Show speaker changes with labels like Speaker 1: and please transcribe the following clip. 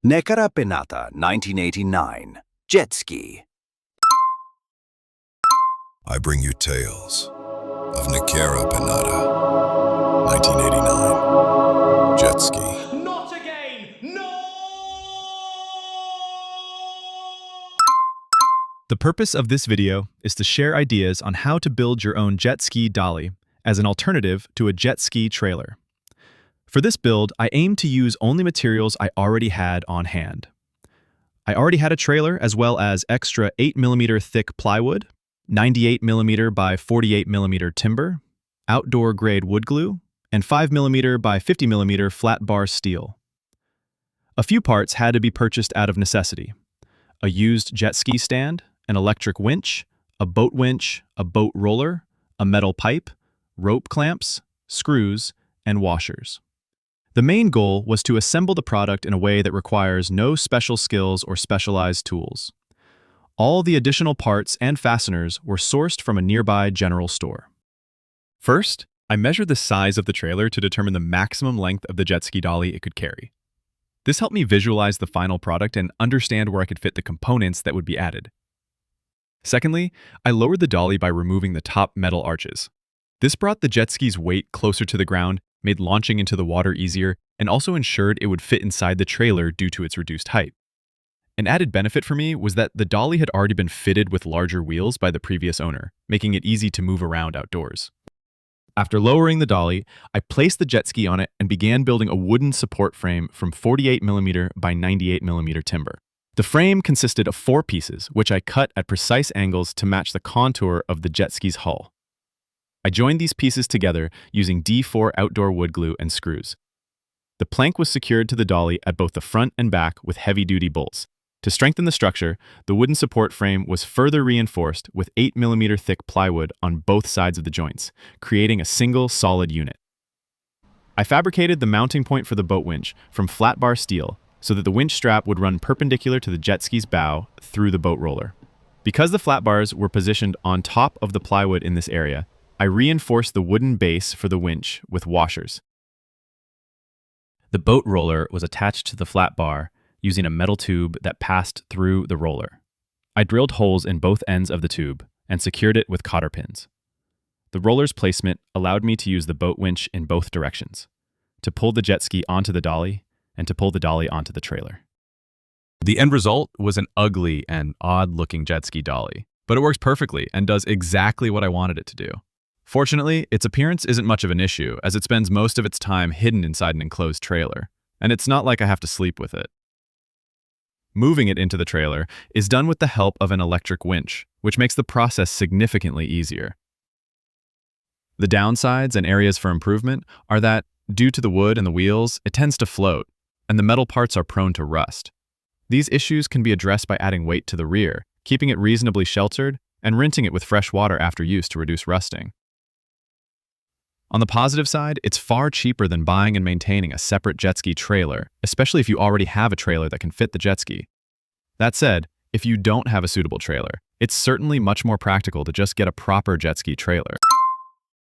Speaker 1: Nekara Penata, 1989. Jet ski.
Speaker 2: I bring you tales of Nekara Penata, 1989. Jet ski.
Speaker 3: Not again! No!
Speaker 4: The purpose of this video is to share ideas on how to build your own jet ski dolly as an alternative to a jet ski trailer. For this build, I aim to use only materials I already had on hand. I already had a trailer as well as extra 8mm thick plywood, 98mm by 48mm timber, outdoor grade wood glue, and 5mm by 50mm flat bar steel. A few parts had to be purchased out of necessity: a used jet ski stand, an electric winch, a boat roller, a metal pipe, rope clamps, screws, and washers. The main goal was to assemble the product in a way that requires no special skills or specialized tools. All the additional parts and fasteners were sourced from a nearby general store. First, I measured the size of the trailer to determine the maximum length of the jet ski dolly it could carry. This helped me visualize the final product and understand where I could fit the components that would be added. Secondly, I lowered the dolly by removing the top metal arches. This brought the jet ski's weight closer to the ground, made launching into the water easier, and also ensured it would fit inside the trailer due to its reduced height. An added benefit for me was that the dolly had already been fitted with larger wheels by the previous owner, making it easy to move around outdoors. After lowering the dolly, I placed the jet ski on it and began building a wooden support frame from 48mm by 98mm timber. The frame consisted of 4 pieces, which I cut at precise angles to match the contour of the jet ski's hull. I joined these pieces together using D4 outdoor wood glue and screws. The plank was secured to the dolly at both the front and back with heavy-duty bolts. To strengthen the structure, the wooden support frame was further reinforced with 8mm thick plywood on both sides of the joints, creating a single solid unit. I fabricated the mounting point for the boat winch from flat bar steel so that the winch strap would run perpendicular to the jet ski's bow through the boat roller. Because the flat bars were positioned on top of the plywood in this area, I reinforced the wooden base for the winch with washers. The boat roller was attached to the flat bar using a metal tube that passed through the roller. I drilled holes in both ends of the tube and secured it with cotter pins. The roller's placement allowed me to use the boat winch in both directions, to pull the jet ski onto the dolly and to pull the dolly onto the trailer. The end result was an ugly and odd-looking jet ski dolly, but it works perfectly and does exactly what I wanted it to do. Fortunately, its appearance isn't much of an issue, as it spends most of its time hidden inside an enclosed trailer, and it's not like I have to sleep with it. Moving it into the trailer is done with the help of an electric winch, which makes the process significantly easier. The downsides and areas for improvement are that, due to the wood and the wheels, it tends to float, and the metal parts are prone to rust. These issues can be addressed by adding weight to the rear, keeping it reasonably sheltered, and rinsing it with fresh water after use to reduce rusting. On the positive side, it's far cheaper than buying and maintaining a separate jet ski trailer, especially if you already have a trailer that can fit the jet ski. That said, if you don't have a suitable trailer, it's certainly much more practical to just get a proper jet ski trailer.